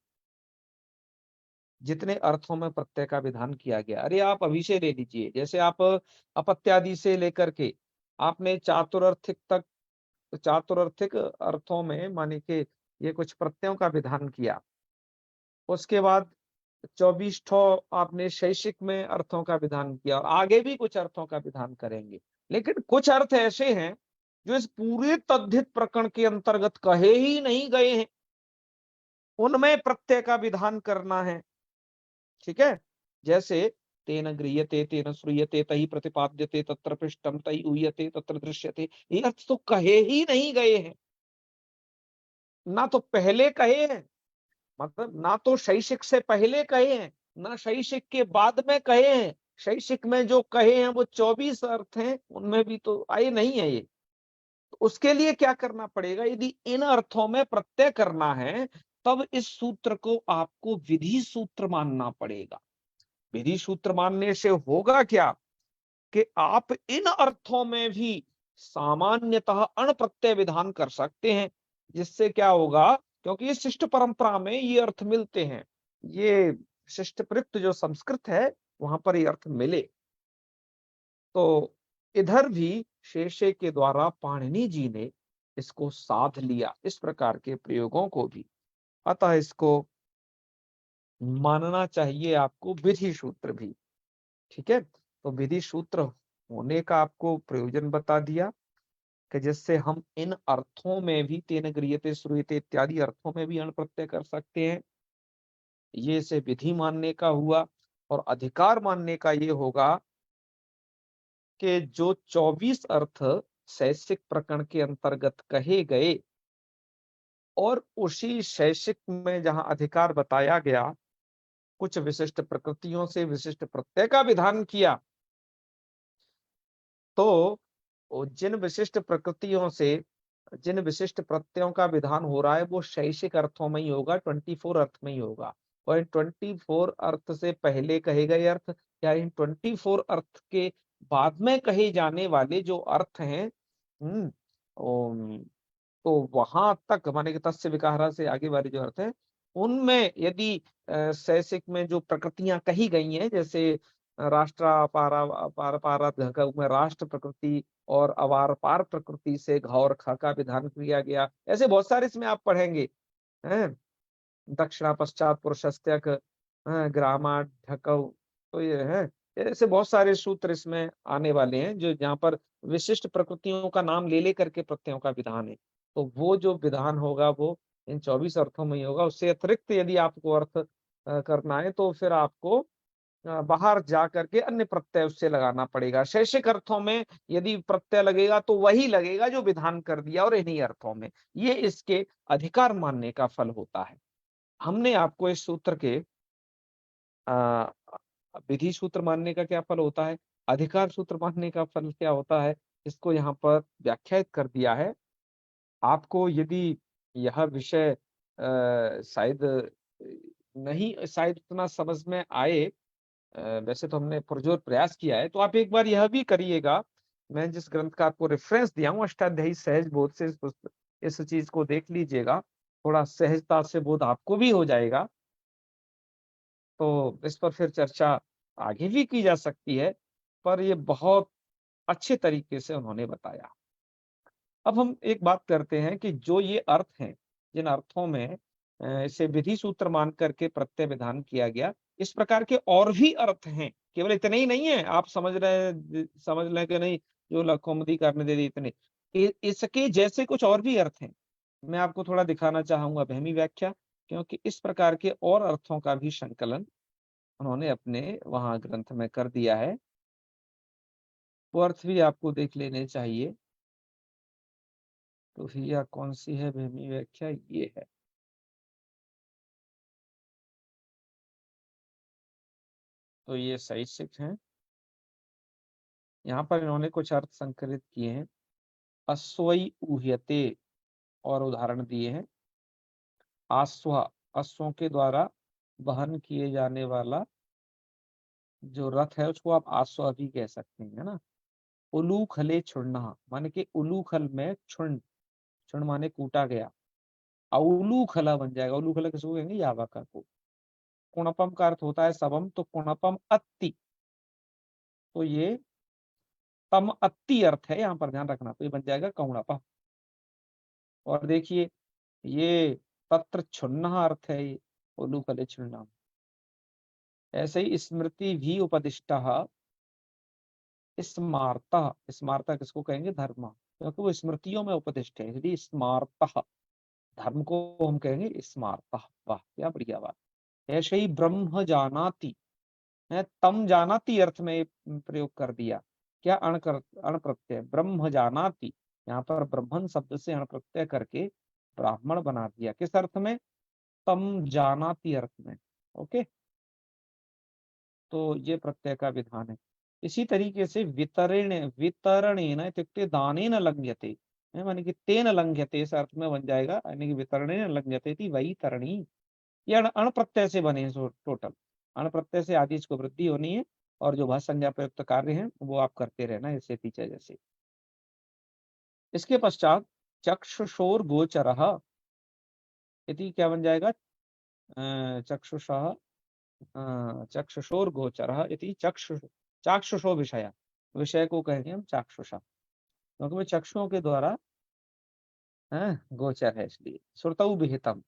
जितने अर्थों में प्रत्यय का विधान किया गया, अरे आप अभी से ले लीजिए, जैसे आप अपत्यादि से लेकर के आपने चातुर्थिक तक, चातुर्थिक अर्थों में माने के ये कुछ प्रत्ययों का विधान किया। उसके बाद 24 ठो आपने शैक्षिक में अर्थों का विधान किया, और आगे भी कुछ अर्थों का विधान करेंगे। लेकिन कुछ अर्थ ऐसे हैं जो इस पूरे तद्धित प्रकरण के अंतर्गत कहे ही नहीं गए हैं, उनमें प्रत्यय का विधान करना है। ठीक है, जैसे तेन गृह्यते तेन श्रूयते तहि प्रतिपाद्यते तत्र पृष्ठम तहि ऊह्यते तत्र दृश्यते, ये अर्थ तो कहे ही नहीं गए हैं, ना तो पहले कहे हैं, मतलब ना तो शैक्षिक से पहले कहे हैं, ना शैक्षिक के बाद में कहे हैं। शैक्षिक में जो कहे हैं वो 24 अर्थ हैं, उनमें भी तो आए नहीं है ये। तो उसके लिए क्या करना पड़ेगा? यदि इन अर्थों में प्रत्यय करना है, तब इस सूत्र को आपको विधि सूत्र मानना पड़ेगा। विधि सूत्र मानने से होगा क्या कि आप इन अर्थों में भी सामान्यतः अण प्रत्यय विधान कर सकते हैं, जिससे क्या होगा, क्योंकि इस शिष्ट परंपरा में ये अर्थ मिलते हैं, ये शिष्ट प्रयुक्त जो संस्कृत है वहां पर ये अर्थ मिले। तो इधर भी शेषे के द्वारा पाणिनि जी ने इसको साध लिया, इस प्रकार के प्रयोगों को भी। अतः इसको मानना चाहिए आपको विधि सूत्र भी। ठीक है, तो विधि सूत्र होने का आपको प्रयोजन बता दिया कि जिससे हम इन अर्थों में भी तेन गृह्यते श्रूयते इत्यादि अर्थों में भी अण प्रत्यय कर सकते हैं। ये इसे विधि मानने का हुआ। और अधिकार मानने का ये होगा कि जो 24 अर्थ शैक्षिक प्रकरण के अंतर्गत कहे गए, और उसी शैक्षिक में जहां अधिकार बताया गया, कुछ विशिष्ट प्रकृतियों से विशिष्ट प्रत्यय का विधान किया, तो जिन विशिष्ट प्रकृतियों से जिन विशिष्ट प्रत्ययों का विधान हो रहा है वो शैक्षिक अर्थों में ही होगा, 24 अर्थ में ही होगा। और इन 24 अर्थ से पहले कहे गए अर्थ या इन 24 अर्थ के बाद में कहे जाने वाले जो अर्थ हैं, तो वहां तक माने कि तस्य विकारा से आगे वाले जो अर्थ है, उनमें यदि शैक्षिक में जो प्रकृतियां कही गई हैं, जैसे राष्ट्र पारा पार पारा में राष्ट्र प्रकृति और अवार पार प्रकृति से घ और ख का विधान किया गया, ऐसे बहुत सारे इसमें आप पढ़ेंगे हैं। दक्षिणा पश्चात पुरुषस्त्यक, ग्रामा ढकव, तो ये है, ऐसे बहुत सारे सूत्र इसमें आने वाले हैं जो जहाँ पर विशिष्ट प्रकृतियों का नाम ले लेकर के प्रत्ययों का विधान है। तो वो जो विधान होगा वो इन 24 अर्थों में ही होगा। उससे अतिरिक्त यदि आपको अर्थ करना है तो फिर आपको बाहर जा करके अन्य प्रत्यय उससे लगाना पड़ेगा। शैक्षिक अर्थों में यदि प्रत्यय लगेगा तो वही लगेगा जो विधान कर दिया, और इन्हीं अर्थों में ये इसके अधिकार मानने का फल होता है। हमने आपको इस सूत्र के विधि सूत्र मानने का क्या फल होता है, अधिकार सूत्र मानने का फल क्या होता है, इसको यहाँ पर व्याख्यायित कर दिया है। आपको यदि यह विषय शायद नहीं शायद उतना समझ में आए, वैसे तो हमने पुरजोर प्रयास किया है, तो आप एक बार यह भी करिएगा। मैं जिस ग्रंथ का आपको रेफरेंस दिया हूँ, अष्टाध्यायी सहज बोध से इस चीज को देख लीजिएगा, थोड़ा सहजता से बोध आपको भी हो जाएगा। तो इस पर फिर चर्चा आगे भी की जा सकती है, पर ये बहुत अच्छे तरीके से उन्होंने बताया। अब हम एक बात करते हैं कि जो ये अर्थ हैं, जिन अर्थों में इसे विधि सूत्र मान करके प्रत्यय विधान किया गया, इस प्रकार के और भी अर्थ हैं, केवल इतने ही नहीं है। आप समझ लें कि नहीं, जो लखोमदी करने दे दी इतने, इसके जैसे कुछ और भी अर्थ हैं। मैं आपको थोड़ा दिखाना चाहूंगा वहमी व्याख्या, क्योंकि इस प्रकार के और अर्थों का भी संकलन उन्होंने अपने वहां ग्रंथ में कर दिया है। वो अर्थ भी आपको देख लेने चाहिए। तो यह कौन सी है वहमी व्याख्या, ये है। तो ये शैक्षिक हैं। यहाँ पर इन्होंने कुछ अर्थ संकलित किए हैं। अश्वई ऊह्यते, और उदाहरण दिए हैं। आश्व, अश्वों के द्वारा वहन किए जाने वाला जो रथ है, उसको आप आश्व भी कह सकते हैं, है ना। उलूखले छुड़ना, माने कि उलूखल में छुण, छुण माने कूटा गया, उलूखला बन जाएगा। उलूखला किसको कहेंगे, यावका को। कुणपम का अर्थ होता है सबम, तो कुणपम अत्ति, तो ये तम अत्ति अर्थ है, यहाँ पर ध्यान रखना, तो ये बन जाएगा कौणपम। और देखिए, ये तत्र छुन्ना अर्थ है, ये उलूखले छुन्ना। ऐसे ही स्मृति भी उपदिष्टा, स्मार्ता, स्मार्ता किसको कहेंगे, धर्म, क्योंकि वो स्मृतियों में उपदिष्ट है, इसलिए स्मार्ता, धर्म को हम कहेंगे स्मार्ता। वाह, क्या बढ़िया बात। ऐसे ही ब्रह्म जानाति है, तम जानाति अर्थ में प्रयोग कर दिया। क्या अण प्रत्यय ब्रह्म जानाति, यहाँ पर ब्रह्मन शब्द से अण प्रत्यय करके ब्राह्मण बना दिया, किस अर्थ में, तम जानाति अर्थ में। ओके, तो ये प्रत्यय का विधान है। इसी तरीके से वितरण, वितरणेन इत्युक्ते दानेन लंघ्यते है, माने कि तेन लंघ्यते, इस अर्थ में बन जाएगा, यानी कि वितरणेन लंघ्यते थी वही तरणी। ये अण प्रत्यय से बने हैं टोटल। अण प्रत्यय से आदेश को वृद्धि होनी है, और जो भाष संज्ञा प्रयुक्त कार्य हैं वो आप करते रहना, ऐसे पीछे जैसे। इसके पश्चात चक्षुषोर गोचरः इति क्या बन जाएगा, चक्षुषः, चक्षुषोर गोचरः इति चाक्षुषो विषय, विषय को कहेंगे हम चाक्षुषा, क्योंकि वो चक्षुओं के द्वारा गोचर है, इसलिए श्रुतौ विहितम।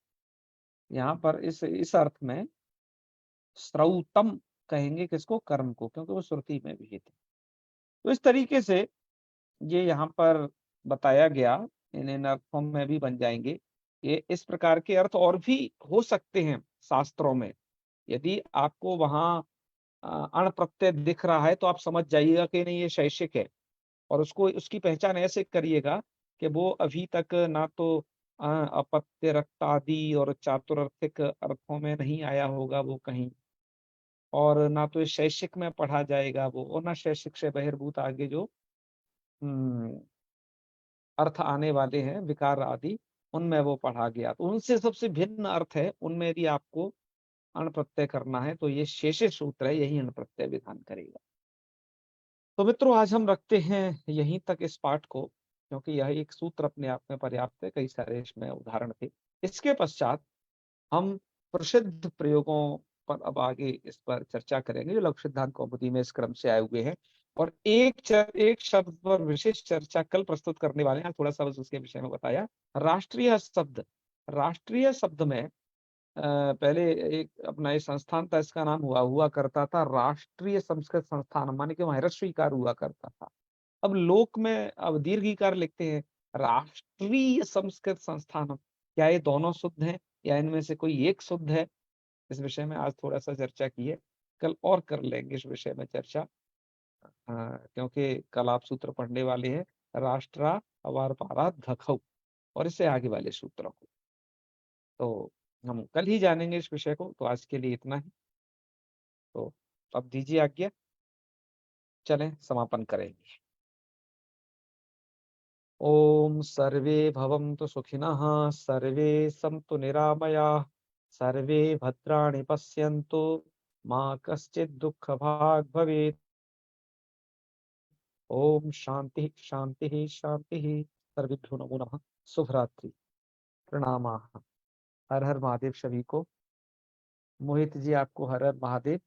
यहाँ पर इस अर्थ में श्रौतम कहेंगे किसको, कर्म को, क्योंकि वो श्रुति में विहित है। तो इस तरीके से ये यहाँ पर बताया गया, इन इन अर्थों में भी बन जाएंगे। ये इस प्रकार के अर्थ और भी हो सकते हैं शास्त्रों में। यदि आपको वहां अण प्रत्यय दिख रहा है, तो आप समझ जाइएगा कि नहीं, ये शैक्षिक है। और उसको, उसकी पहचान ऐसे करिएगा कि वो अभी तक ना तो अपत्य रक्तादि और चातुर्थिक अर्थों में नहीं आया होगा वो कहीं, और ना तो इस शैक्षिक में पढ़ा जाएगा वो, और ना शैक्षिक से बहिर्भूत आगे जो हम्म, अर्थ आने वाले हैं विकार आदि, उनमें वो पढ़ा गया। तो उनसे सबसे भिन्न अर्थ है, उनमें यदि आपको अण प्रत्यय करना है, तो ये शेष सूत्र है, यही अण प्रत्यय विधान करेगा। तो मित्रों, आज हम रखते हैं यहीं तक इस पाठ को, क्योंकि यह एक सूत्र अपने आप में पर्याप्त है, कई सारे इसमें उदाहरण थे। इसके पश्चात हम प्रसिद्ध प्रयोगों पर अब आगे इस पर चर्चा करेंगे, जो लघु सिद्धांत कौमुदी में इस क्रम से आए हुए हैं। और एक शब्द पर विशेष चर्चा कल प्रस्तुत करने वाले हैं, थोड़ा सा बस उसके विषय में बताया। राष्ट्रीय शब्द, राष्ट्रीय शब्द में पहले एक अपना ये संस्थान था, इसका नाम हुआ करता था राष्ट्रीय संस्कृत संस्थान, माने कि वहां ह्रस्वीकार हुआ करता था। अब लोक में अब दीर्घिकार लिखते हैं, राष्ट्रीय संस्कृत संस्थान। क्या ये दोनों शुद्ध हैं, या इनमें से कोई एक शुद्ध है, इस विषय में आज थोड़ा सा चर्चा की है। कल और कर लेंगे इस विषय में चर्चा, क्योंकि कल आप सूत्र पढ़ने वाले हैं, राष्ट्रा अवार पारा धखौ, और इससे आगे वाले सूत्रों को। तो हम कल ही जानेंगे इस विषय को, तो आज के लिए इतना ही। तो अब दीजिए आज्ञा, चलें समापन करेंगे। ओम सर्वे भवन्तु सुखिनः, सर्वे सन्तु निरामयाः, सर्वे भद्राणि पश्यन्तु, मा कश्चित् दुःखभाग् भवेत्। ओम शांति शांति शांति। सर्वेभ्यो नमो नमः। शुभ रात्रि। प्रणामाः। हर हर महादेव सभी को। मोहित जी आपको हर हर महादेव।